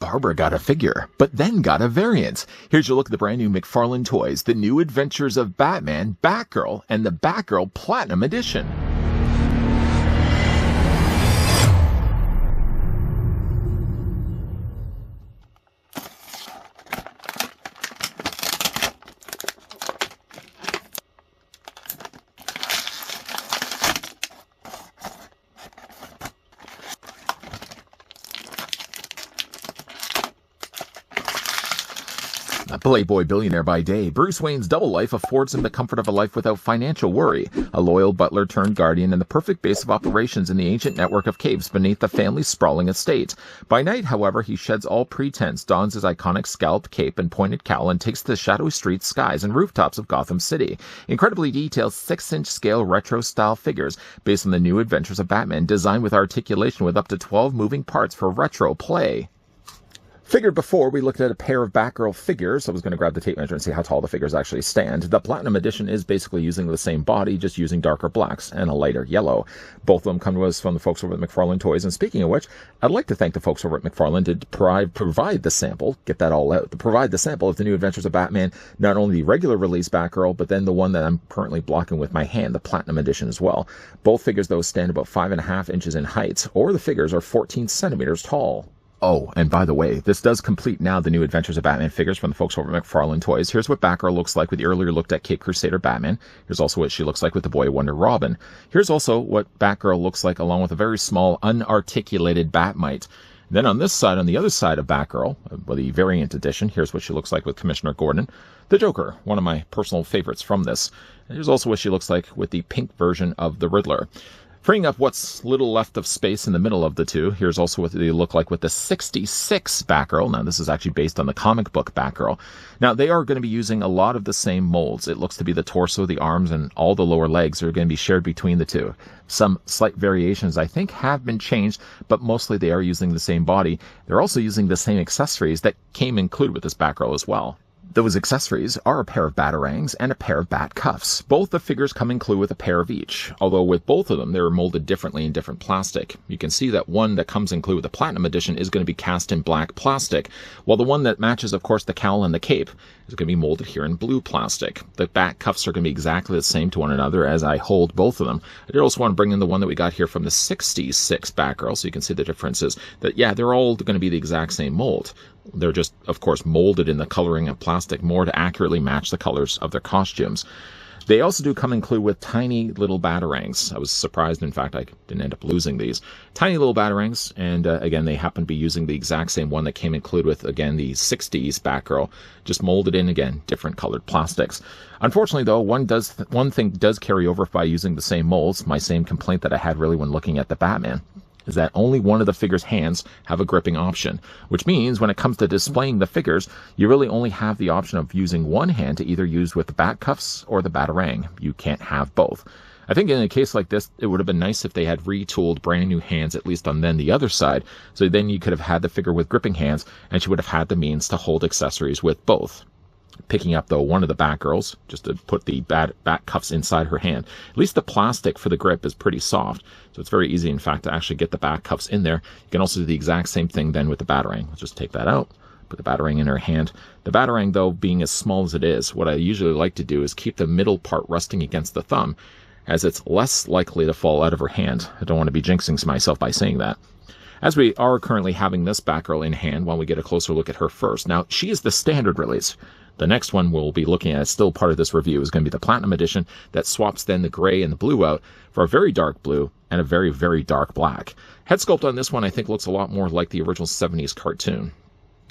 Barbara got a figure, but then got a variant. Here's your look at the brand new McFarlane Toys, The New Adventures of Batman, Batgirl, and the Batgirl Platinum Edition. A playboy billionaire by day, Bruce Wayne's double life affords him the comfort of a life without financial worry. A loyal butler turned guardian and the perfect base of operations in the ancient network of caves beneath the family's sprawling estate. By night, however, he sheds all pretense, dons his iconic scalloped cape and pointed cowl, and takes to the shadowy streets, skies, and rooftops of Gotham City. Incredibly detailed 6-inch scale retro-style figures based on the New Adventures of Batman, designed with articulation with up to 12 moving parts for retro play. Figured before, we looked at a pair of Batgirl figures. I was going to grab the tape measure and see how tall the figures actually stand. The Platinum Edition is basically using the same body, just using darker blacks and a lighter yellow. Both of them come to us from the folks over at McFarlane Toys. And speaking of which, I'd like to thank the folks over at McFarlane to provide the sample, get that all out, to provide the sample of the New Adventures of Batman, not only the regular release Batgirl, but then the one that I'm currently blocking with my hand, the Platinum Edition as well. Both figures, though, stand about 5.5 inches in height, or the figures are 14 centimeters tall. Oh, and by the way, this does complete now the New Adventures of Batman figures from the folks over at McFarlane Toys. Here's what Batgirl looks like with the earlier looked at Cape Crusader Batman. Here's also what she looks like with the Boy Wonder Robin. Here's also what Batgirl looks like along with a very small, unarticulated Batmite. Then on this side, on the other side of Batgirl, the variant edition, here's what she looks like with Commissioner Gordon. The Joker, one of my personal favorites from this. Here's also what she looks like with the pink version of the Riddler. Freeing up what's little left of space in the middle of the two, here's also what they look like with the 66 Batgirl. Now, this is actually based on the comic book Batgirl. Now, they are going to be using a lot of the same molds. It looks to be the torso, the arms, and all the lower legs are going to be shared between the two. Some slight variations, I think, have been changed, but mostly they are using the same body. They're also using the same accessories that came included with this Batgirl as well. Those accessories are a pair of batarangs and a pair of bat cuffs. Both the figures come included with a pair of each, although with both of them they're molded differently in different plastic. You can see that one that comes included with the Platinum Edition is going to be cast in black plastic, while the one that matches, of course, the cowl and the cape is going to be molded here in blue plastic. The bat cuffs are going to be exactly the same to one another as I hold both of them. I did also want to bring in the one that we got here from the 66 Batgirl, so you can see the differences. That, yeah, they're all going to be the exact same mold. They're just, of course, molded in the coloring of plastic more to accurately match the colors of their costumes. They also do come included with tiny little batarangs. I was surprised, in fact, I didn't end up losing these. Tiny little batarangs, and again, they happen to be using the exact same one that came included with, again, the 60s Batgirl, just molded in, again, different colored plastics. Unfortunately, though, one thing does carry over by using the same molds, my same complaint that I had really when looking at the Batman, is that only one of the figure's hands have a gripping option, which means when it comes to displaying the figures, you really only have the option of using one hand to either use with the bat cuffs or the batarang. You can't have both. I think in a case like this, it would have been nice if they had retooled brand new hands, at least on then the other side, so then you could have had the figure with gripping hands, and she would have had the means to hold accessories with both. Picking up, though, one of the Batgirls, just to put the bat cuffs inside her hand. At least the plastic for the grip is pretty soft, so it's very easy, in fact, to actually get the bat cuffs in there. You can also do the exact same thing then with the Batarang. Let's just take that out, put the Batarang in her hand. The Batarang, though, being as small as it is, what I usually like to do is keep the middle part resting against the thumb, as it's less likely to fall out of her hand. I don't want to be jinxing myself by saying that. As we are currently having this Batgirl in hand, while we get a closer look at her first. Now, she is the standard release. The next one we'll be looking at, still part of this review, is going to be the Platinum Edition that swaps then the gray and the blue out for a very dark blue and a very, very dark black. Head sculpt on this one, I think, looks a lot more like the original 70s cartoon.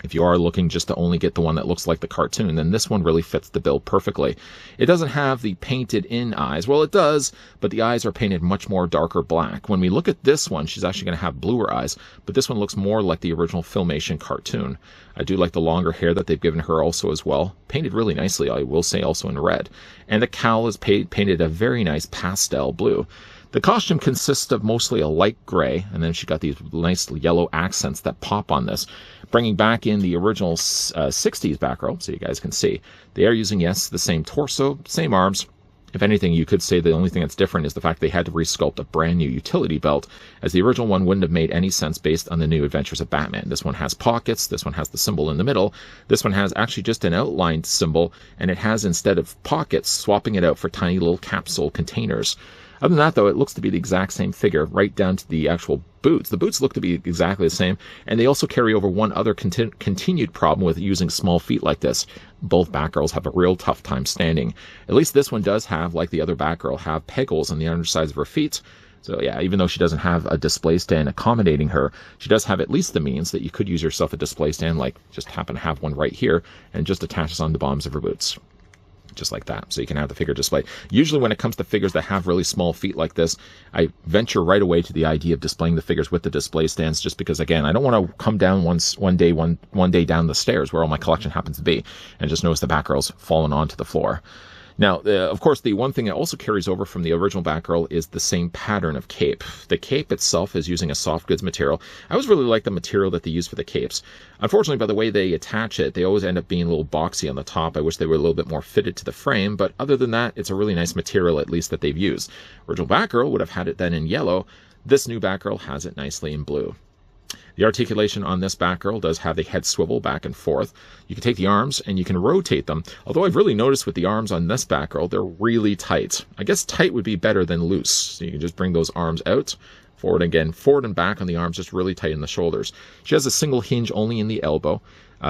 If you are looking just to only get the one that looks like the cartoon, then this one really fits the bill perfectly. It doesn't have the painted in eyes. Well, it does, but the eyes are painted much more darker black. When we look at this one, she's actually going to have bluer eyes, but this one looks more like the original Filmation cartoon. I do like the longer hair that they've given her also as well. Painted really nicely, I will say, also in red. And the cowl is painted a very nice pastel blue. The costume consists of mostly a light gray, and then she got these nice yellow accents that pop on this, bringing back in the original 60s Batgirl, so you guys can see. They are using, yes, the same torso, same arms, If anything, you could say the only thing that's different is the fact they had to resculpt a brand new utility belt, as the original one wouldn't have made any sense based on the New Adventures of Batman. This one has pockets, this one has the symbol in the middle, this one has actually just an outlined symbol, and it has, instead of pockets, swapping it out for tiny little capsule containers. Other than that, though, it looks to be the exact same figure, right down to the actual boots. The boots look to be exactly the same, and they also carry over one other continued problem with using small feet like this. Both Batgirls have a real tough time standing. At least this one does have, like the other Batgirl, have peg holes on the undersides of her feet. So yeah, even though she doesn't have a display stand accommodating her, she does have at least the means that you could use yourself a display stand, like just happen to have one right here, and just attaches on the bottoms of her boots. Just like that, so you can have the figure display. Usually when it comes to figures that have really small feet like this, I venture right away to the idea of displaying the figures with the display stands, just because, again, I don't want to come down one day down the stairs where all my collection happens to be and just notice the Batgirls falling onto the floor. Now, of course, the one thing that also carries over from the original Batgirl is the same pattern of cape. The cape itself is using a soft goods material. I always really like the material that they use for the capes. Unfortunately, by the way they attach it, they always end up being a little boxy on the top. I wish they were a little bit more fitted to the frame, but other than that, it's a really nice material, at least, that they've used. Original Batgirl would have had it then in yellow. This new Batgirl has it nicely in blue. The articulation on this Batgirl does have the head swivel back and forth. You can take the arms and you can rotate them, although I've really noticed with the arms on this Batgirl, they're really tight. I guess tight would be better than loose. So you can just bring those arms out, forward again, forward and back on the arms, just really tight in the shoulders. She has a single hinge only in the elbow.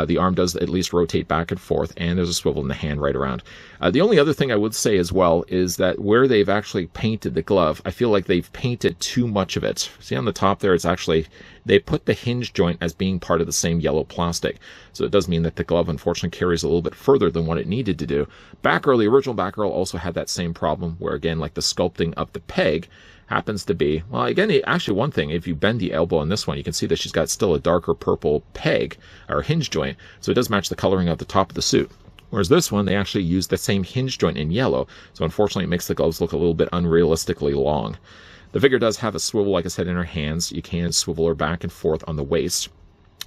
The arm does at least rotate back and forth, and there's a swivel in the hand right around. The only other thing I would say as well is that where they've actually painted the glove, I feel like they've painted too much of it. See on the top there, it's actually, they put the hinge joint as being part of the same yellow plastic. So it does mean that the glove unfortunately carries a little bit further than what it needed to do. Batgirl, the original Batgirl, also had that same problem where, again, like the sculpting of the peg happens to be, well, again, actually one thing, if you bend the elbow on this one, you can see that she's got still a darker purple peg or hinge joint, so it does match the coloring of the top of the suit. Whereas this one, they actually use the same hinge joint in yellow, so unfortunately it makes the gloves look a little bit unrealistically long. The figure does have a swivel, like I said, in her hands. You can swivel her back and forth on the waist.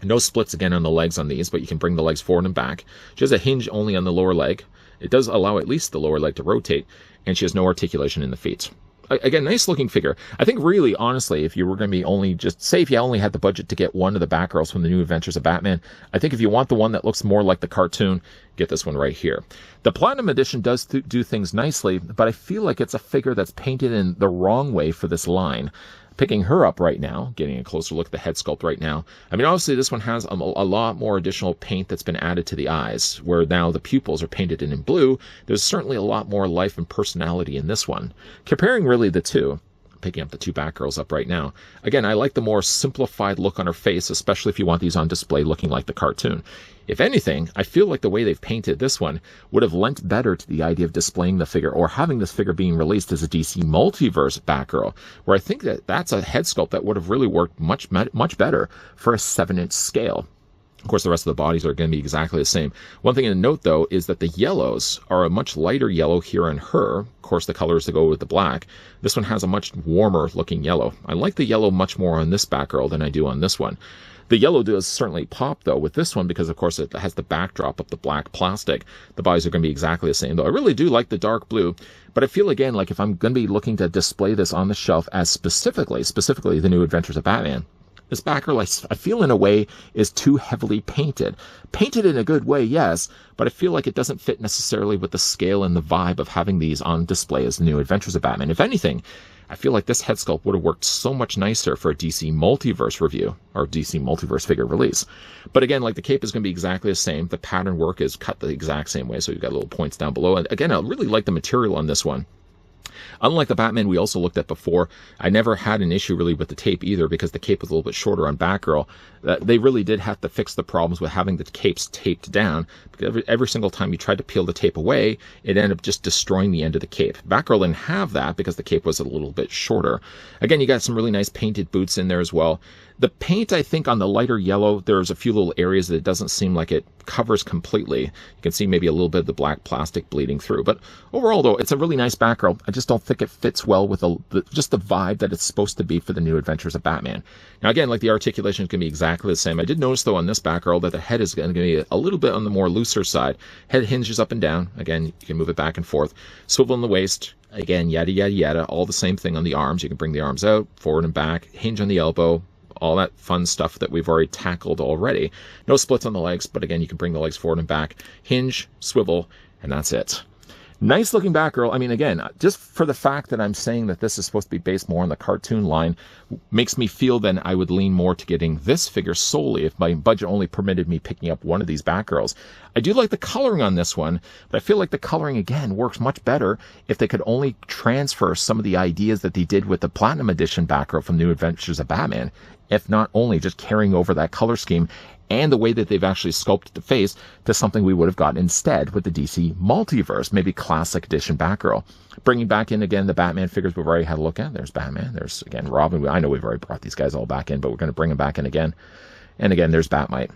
No splits again on the legs on these, but you can bring the legs forward and back. She has a hinge only on the lower leg. It does allow at least the lower leg to rotate, and she has no articulation in the feet. Again, nice looking figure. I think really, honestly, if you were going to be only just, say if you only had the budget to get one of the Batgirls from the New Adventures of Batman, I think if you want the one that looks more like the cartoon, get this one right here. The Platinum Edition does do things nicely, but I feel like it's a figure that's painted in the wrong way for this line. Picking her up right now, getting a closer look at the head sculpt right now. I mean, obviously this one has a lot more additional paint that's been added to the eyes, where now the pupils are painted in blue. There's certainly a lot more life and personality in this one. Comparing really the two, picking up the two Batgirls up right now, again, I like the more simplified look on her face, especially if you want these on display looking like the cartoon. If anything, I feel like the way they've painted this one would have lent better to the idea of displaying the figure or having this figure being released as a DC Multiverse Batgirl, where I think that that's a head sculpt that would have really worked much better for a 7-inch scale. Of course, the rest of the bodies are going to be exactly the same. One thing to note, though, is that the yellows are a much lighter yellow here on her. Of course, the colors to go with the black. This one has a much warmer looking yellow. I like the yellow much more on this Batgirl than I do on this one. The yellow does certainly pop, though, with this one, because, of course, it has the backdrop of the black plastic. The bodies are going to be exactly the same, though. I really do like the dark blue, but I feel, again, like if I'm going to be looking to display this on the shelf as specifically the New Adventures of Batman, this Batgirl, I feel in a way, is too heavily painted. Painted in a good way, yes, but I feel like it doesn't fit necessarily with the scale and the vibe of having these on display as the New Adventures of Batman. If anything, I feel like this head sculpt would have worked so much nicer for a DC Multiverse review, or DC Multiverse figure release. But again, like the cape is going to be exactly the same. The pattern work is cut the exact same way, so you've got little points down below. And again, I really like the material on this one. Unlike the Batman we also looked at before, I never had an issue really with the tape either, because the cape was a little bit shorter on Batgirl. They really did have to fix the problems with having the capes taped down, because every single time you tried to peel the tape away, it ended up just destroying the end of the cape. Batgirl didn't have that because the cape was a little bit shorter. Again, you got some really nice painted boots in there as well. The paint, I think, on the lighter yellow, there's a few little areas that it doesn't seem like it covers completely. You can see maybe a little bit of the black plastic bleeding through. But overall, though, it's a really nice Batgirl. I just don't think it fits well with just the vibe that it's supposed to be for the New Adventures of Batman. Now, again, like the articulation is going to be exactly the same. I did notice, though, on this Batgirl that the head is going to be a little bit on the more looser side. Head hinges up and down. Again, you can move it back and forth. Swivel in the waist. Again, yada, yada, yada, all the same thing on the arms. You can bring the arms out, forward and back, hinge on the elbow, all that fun stuff that we've already tackled already. No splits on the legs, but again, you can bring the legs forward and back, hinge, swivel, and that's it. Nice looking Batgirl. I mean, again, just for the fact that I'm saying that this is supposed to be based more on the cartoon line makes me feel then I would lean more to getting this figure solely if my budget only permitted me picking up one of these Batgirls. I do like the coloring on this one, but I feel like the coloring, again, works much better if they could only transfer some of the ideas that they did with the Platinum Edition Batgirl from New Adventures of Batman, if not only just carrying over that color scheme and the way that they've actually sculpted the face to something we would have gotten instead with the DC Multiverse, maybe Classic Edition Batgirl. Bringing back in, again, the Batman figures we've already had a look at. There's Batman. There's, again, Robin. I know we've already brought these guys all back in, but we're going to bring them back in again. And again, there's Batmite.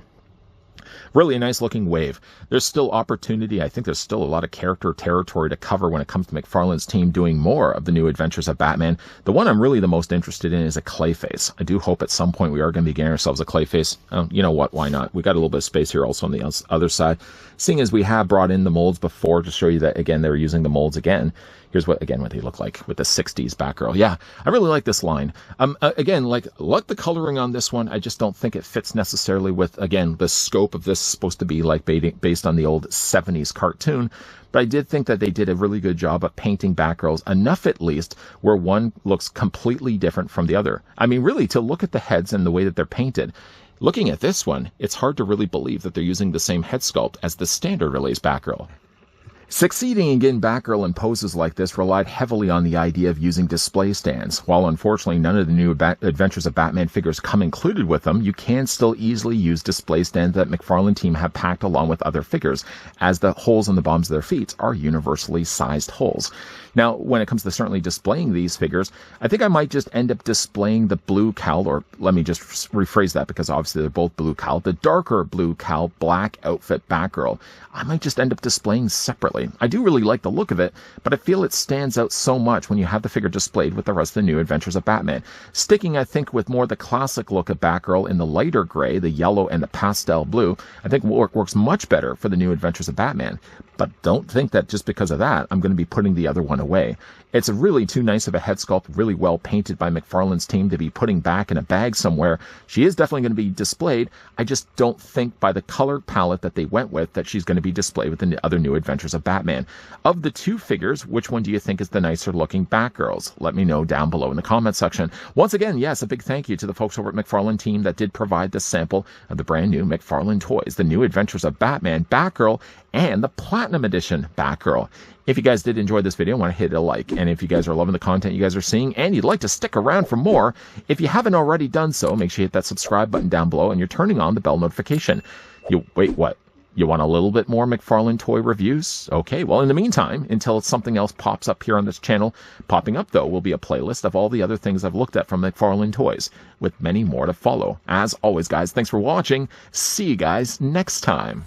Really a nice looking wave. There's still opportunity. I think there's still a lot of character territory to cover when it comes to McFarlane's team doing more of the New Adventures of Batman. The one I'm really the most interested in is a Clayface. I do hope at some point we are going to be getting ourselves a Clayface. You know what? Why not? We got a little bit of space here also on the other side. Seeing as we have brought in the molds before to show you that, again, they're using the molds again. Here's what they look like with the 60s Batgirl. Yeah, I really like this line. Again, like the coloring on this one, I just don't think it fits necessarily with, again, the scope of this is supposed to be like based on the old 70s cartoon. But I did think that they did a really good job of painting Batgirls, enough at least, where one looks completely different from the other. I mean, really, to look at the heads and the way that they're painted, looking at this one, it's hard to really believe that they're using the same head sculpt as the standard release Batgirl. Succeeding in getting Batgirl in poses like this relied heavily on the idea of using display stands. While unfortunately none of the New Adventures of Batman figures come included with them, you can still easily use display stands that McFarlane team have packed along with other figures, as the holes in the bottoms of their feet are universally sized holes. Now, when it comes to certainly displaying these figures, I think I might just end up displaying the blue cowl, or let me just rephrase that because obviously they're both blue cowl, the darker blue cowl black outfit Batgirl. I might just end up displaying separately. I do really like the look of it, but I feel it stands out so much when you have the figure displayed with the rest of the New Adventures of Batman. Sticking, I think, with more the classic look of Batgirl in the lighter gray, the yellow, and the pastel blue, I think works much better for the New Adventures of Batman. But don't think that just because of that, I'm going to be putting the other one away. It's really too nice of a head sculpt, really well painted by McFarlane's team to be putting back in a bag somewhere. She is definitely going to be displayed. I just don't think by the color palette that they went with that she's going to be displayed with the other New Adventures of Batman. Of the two figures, which one do you think is the nicer looking Batgirls? Let me know down below in the comment section. Once again, yes, a big thank you to the folks over at McFarlane team that did provide the sample of the brand new McFarlane toys, the New Adventures of Batman, Batgirl, and the Platinum Edition Batgirl. If you guys did enjoy this video, I want to hit a like. And if you guys are loving the content you guys are seeing and you'd like to stick around for more, if you haven't already done so, make sure you hit that subscribe button down below and you're turning on the bell notification. Wait, what? You want a little bit more McFarlane toy reviews? Okay, well, in the meantime, until something else pops up here on this channel, popping up, though, will be a playlist of all the other things I've looked at from McFarlane Toys, with many more to follow. As always, guys, thanks for watching. See you guys next time.